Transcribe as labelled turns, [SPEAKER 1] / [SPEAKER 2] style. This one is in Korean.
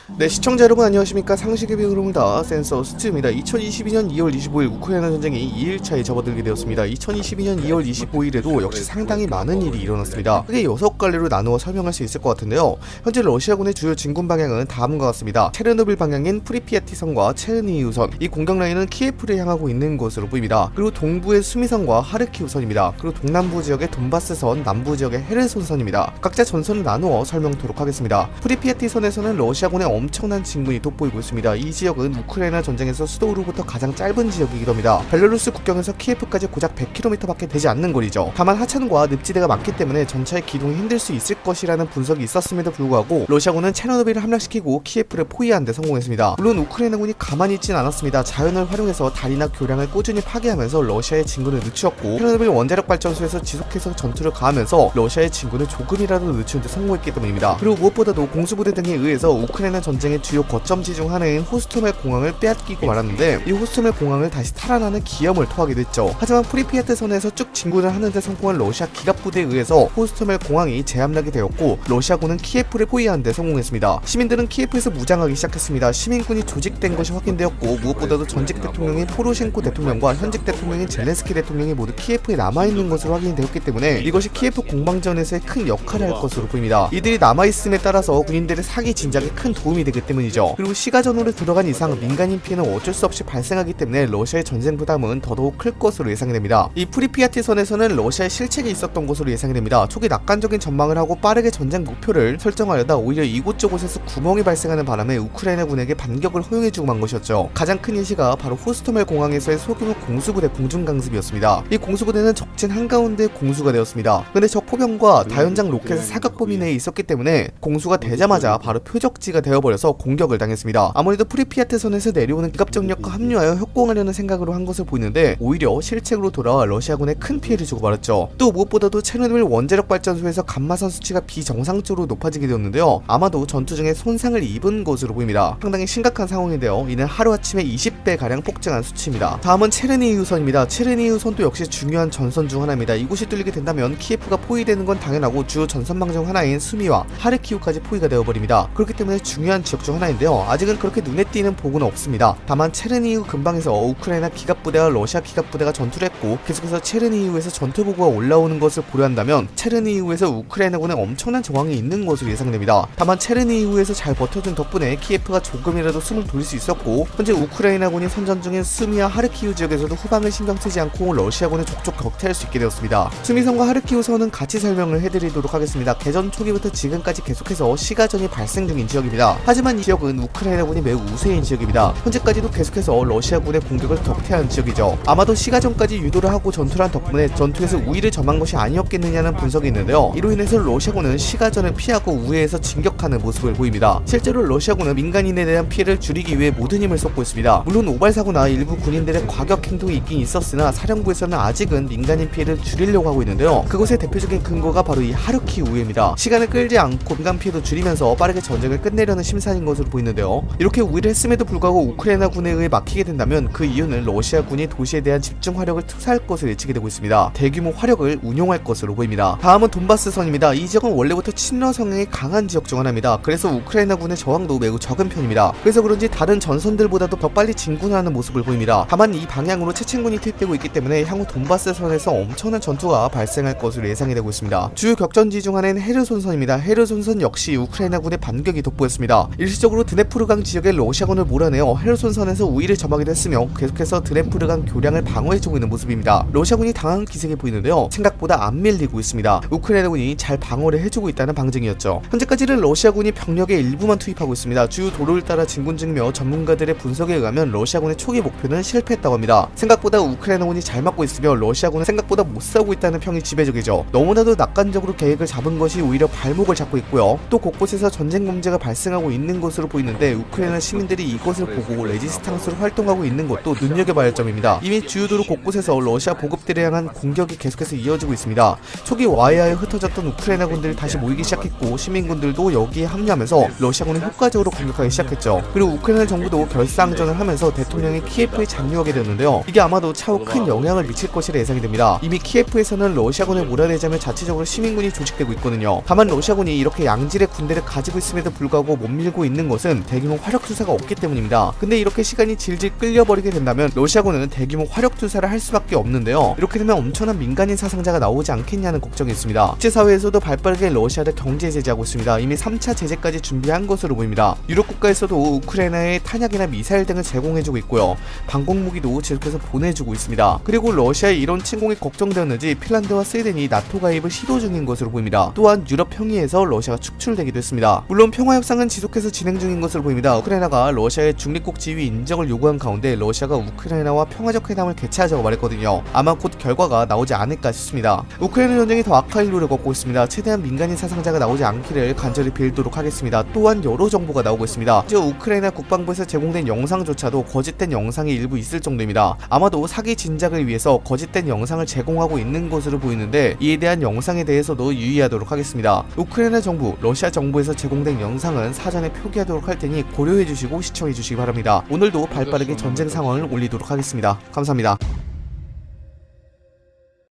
[SPEAKER 1] 네, 시청자 여러분 안녕하십니까. 상식의 비그룹니다. 센서 스트입니다. 2022년 2월 25일 우크라이나 전쟁이 2일차에 접어들게 되었습니다. 2022년 2월 25일에도 역시 상당히 많은 일이 일어났습니다. 크게 6갈래로 나누어 설명할 수 있을 것 같은데요. 현재 러시아군의 주요 진군 방향은 다음과 같습니다. 체르노빌 방향인 프리피아티선과 체르니우선, 이 공격 라인은 키예프를 향하고 있는 것으로 보입니다. 그리고 동부의 수미선과 하르키우선입니다. 그리고 동남부 지역의 돈바스선, 남부 지역의 헤르손선입니다. 각자 전선을 나누어 설명토록 하겠습니다. 프리피아티선에서는 러시아군의 엄청난 진군이 돋보이고 있습니다. 이 지역은 우크라이나 전쟁에서 수도로부터 가장 짧은 지역이기도 합니다. 벨라루스 국경에서 키예프까지 고작 100km밖에 되지 않는 거리죠. 다만 하천과 늪지대가 많기 때문에 전차의 기동이 힘들 수 있을 것이라는 분석이 있었음에도 불구하고 러시아군은 체르노빌을 함락시키고 키예프를 포위하는 데 성공했습니다. 물론 우크라이나군이 가만히 있진 않았습니다. 자연을 활용해서 다리나 교량을 꾸준히 파괴하면서 러시아의 진군을 늦추었고, 체르노빌 원자력 발전소에서 지속해서 전투를 가하면서 러시아의 진군을 조금이라도 늦추는 데 성공했기 때문입니다. 그리고 무엇보다도 공수부대 등에 의해서 우크라이나 전쟁의 주요 거점지 중 하나인 호스토멜 공항을 빼앗기고 말았는데, 이 호스토멜 공항을 다시 탈환하는 기염을 토하게 됐죠. 하지만 프리피아트 선에서 쭉 진군을 하는데 성공한 러시아 기갑부대에 의해서 호스토멜 공항이 재함락이 되었고, 러시아군은 키예프를 포위하는 데 성공했습니다. 시민들은 키예프에서 무장하기 시작했습니다. 시민군이 조직된 것이 확인되었고, 무엇보다도 전직 대통령인 포로셴코 대통령과 현직 대통령인 젤렌스키 대통령이 모두 키예프에 남아있는 것으로 확인되었기 때문에 이것이 키예프 공방전에서의 큰 역할을 할 것으로 보입니다. 이들이 남아있음에 따라서 군인들의 사기 진작에 큰 도움이 되기 때문이죠. 그리고 시가전으로 들어간 이상 민간인 피해는 어쩔 수 없이 발생하기 때문에 러시아의 전쟁 부담은 더더욱 클 것으로 예상이 됩니다. 이 프리피아티 선에서는 러시아의 실책이 있었던 것으로 예상이 됩니다. 초기 낙관적인 전망을 하고 빠르게 전쟁 목표를 설정하려다 오히려 이곳저곳에서 구멍이 발생하는 바람에 우크라이나군에게 반격을 허용해주고 만 것이었죠. 가장 큰 예시가 바로 호스토멜 공항에서의 소규모 공수부대 공중강습이었습니다. 이 공수부대는 적진 한가운데 공수가 되었습니다. 근데 적 포병과 다연장 로켓의 사격 범위 내에 있었기 때문에 공수가 되자마자 바로 표적지가 되어버려서 공격을 당했습니다. 아무래도 프리피아트 선에서 내려오는 기갑정력과 합류하여 협공하려는 생각으로 한 것을 보이는데 오히려 실책으로 돌아와 러시아군에 큰 피해를 주고 말았죠. 또 무엇보다도 체르노빌 원자력 발전소에서 감마선 수치가 비정상적으로 높아지게 되었는데요. 아마도 전투 중에 손상을 입은 것으로 보입니다. 상당히 심각한 상황인데요. 이는 하루아침에 20배 가량 폭증한 수치입니다. 다음은 체르니우선입니다. 체르니우선도 역시 중요한 전선 중 하나입니다. 이곳이 뚫리게 된다면 키예프가 포위되는 건 당연하고 주요 전선망 중 하나인 수미와 하르키우까지 포위가 되어버립니다. 그렇기 때문에 중요한 지역 중 하나인데요. 아직은 그렇게 눈에 띄는 보고는 없습니다. 다만 체르니우 근방에서 우크라이나 기갑부대와 러시아 기갑부대가 전투를 했고, 계속해서 체르니우에서 전투 보고가 올라오는 것을 고려한다면 체르니우에서 우크라이나군의 엄청난 저항이 있는 것으로 예상됩니다. 다만 체르니우에서 잘 버텨준 덕분에 키예프가 조금이라도 숨을 돌릴 수 있었고, 현재 우크라이나군이 선전 중인 수미와 하르키우 지역에서도 후방을 신경 쓰지 않고 러시아군을 족족 격퇴할 수 있게 되었습니다. 수미선과 하르키우선은 같이 설명을 해드리도록 하겠습니다. 개전 초기부터 지금까지 계속해서 시가전이 발생 중인 지역입니다. 하지만 이 지역은 우크라이나군이 매우 우세인 지역입니다. 현재까지도 계속해서 러시아군의 공격을 격퇴한 지역이죠. 아마도 시가전까지 유도를 하고 전투를 한 덕분에 전투에서 우위를 점한 것이 아니었겠느냐는 분석이 있는데요. 이로 인해서 러시아군은 시가전을 피하고 우회에서 진격하는 모습을 보입니다. 실제로 러시아군은 민간인에 대한 피해를 줄이기 위해 모든 힘을 쏟고 있습니다. 물론 오발사고나 일부 군인들의 과격 행동이 있긴 있었으나 사령부에서는 아직은 민간인 피해를 줄이려고 하고 있는데요. 그것의 대표적인 근거가 바로 이 하르키우입니다. 시간을 끌지 않고 민간 피해도 줄이면서 빠르게 전쟁을 끝내려는 심산인 것으로 보이는데요. 이렇게 우위를 했음에도 불구하고 우크라이나군에 의해 막히게 된다면 그 이유는 러시아군이 도시에 대한 집중 화력을 투사할 것을 예측이 되고 있습니다. 대규모 화력을 운용할 것으로 보입니다. 다음은 돈바스선입니다. 이 지역은 원래부터 친러 성향이 강한 지역 중 하나입니다. 그래서 우크라이나군의 저항도 매우 적은 편입니다. 그래서 그런지 다른 전선들보다도 더 빨리 진군하는 모습을 보입니다. 다만 이 방향으로 체첸군이 투입되고 있기 때문에 향후 돈바스선에서 엄청난 전투가 발생할 것으로 예상이 되고 있습니다. 주요 격전지 중 하나인 헤르손선입니다. 헤르손선 역시 우크라이나군의 반격이 돋보였습니다. 일시적으로 드네프르강 지역의 러시아군을 몰아내어 헤르손선에서 우위를 점하기도 했으며 계속해서 드네프르강 교량을 방어해주고 있는 모습입니다. 러시아군이 당한 기색이 보이는데요. 생각보다 안 밀리고 있습니다. 우크라이나군이 잘 방어를 해주고 있다는 방증이었죠. 현재까지는 러시아군이 병력의 일부만 투입하고 있습니다. 주요 도로를 따라 진군 중이며 전문가들의 분석에 의하면 러시아군의 초기 목표는 실패했다고 합니다. 생각보다 우크라이나군이 잘 막고 있으며 러시아군은 생각보다 못 싸우고 있다는 평이 지배적이죠. 너무나도 낙관적으로 계획을 잡은 것이 오히려 발목을 잡고 있고요. 또 곳곳에서 전쟁 문제가 발생하고 있는 것으로 보이는데 우크라이나 시민들이 이것을 보고 레지스탕스로 활동하고 있는 것도 눈여겨봐야 할 점입니다. 이미 주요 도로 곳곳에서 러시아 보급들에 향한 공격이 계속해서 이어지고 있습니다. 초기 와이아에 흩어졌던 우크라이나 군들이 다시 모이기 시작했고, 시민군들도 여기에 합류하면서 러시아군을 효과적으로 공격하기 시작했죠. 그리고 우크라이나 정부도 결사항전을 하면서 대통령이 키예프에 장유하게 되었는데요. 이게 아마도 차후 큰 영향을 미칠 것이라 예상이 됩니다. 이미 키예프에서는 러시아군을 몰아내자며 자체적으로 시민군이 조직되고 있거든요. 다만 러시아군이 이렇게 양질의 군대를 가지고 있음에도 불구하고 못 밀고 있는 것은 대규모 화력 투사가 없기 때문입니다. 근데 이렇게 시간이 질질 끌려버리게 된다면 러시아군은 대규모 화력 투사를 할 수밖에 없는데요. 이렇게 되면 엄청난 민간인 사상자가 나오지 않겠냐는 걱정이 있습니다. 국제사회에서도 발빠르게 러시아를 경제 제재하고 있습니다. 이미 3차 제재까지 준비한 것으로 보입니다. 유럽 국가에서도 우크라이나에 탄약이나 미사일 등을 제공해주고 있고요. 방공무기도 계속해서 보내주고 있습니다. 그리고 러시아의 이런 침공이 걱정되었는지 핀란드와 스웨덴이 나토 가입을 시도 중인 것으로 보입니다. 또한 유럽 평의에서 러시아가 축출되기도 했습니다. 물론 평화협상은 지속해서 진행 중인 것으로 보입니다. 우크라이나가 러시아의 중립국 지위 인정을 요구한 가운데 러시아가 우크라이나와 평화적 회담을 개최하자고 말했거든요. 아마 곧 결과가 나오지 않을까 싶습니다. 우크라이나 전쟁이 더 악화일 노를 걷고 있습니다. 최대한 민간인 사상자가 나오지 않기를 간절히 빌도록 하겠습니다. 또한 여러 정보가 나오고 있습니다. 우크라이나 국방부에서 제공된 영상조차도 거짓된 영상이 일부 있을 정도입니다. 아마도 사기 진작을 위해서 거짓된 영상을 제공하고 있는 것으로 보이는데 이에 대한 영상에 대해서도 유의하도록 하겠습니다. 우크라이나 정부, 러시아 정부에서 제공된 영상은 사전에 표기하도록 할 테니 고려해주시고 시청해주시기 바랍니다. 오늘도 발빠르게 전쟁 상황을 올리도록 하겠습니다. 감사합니다.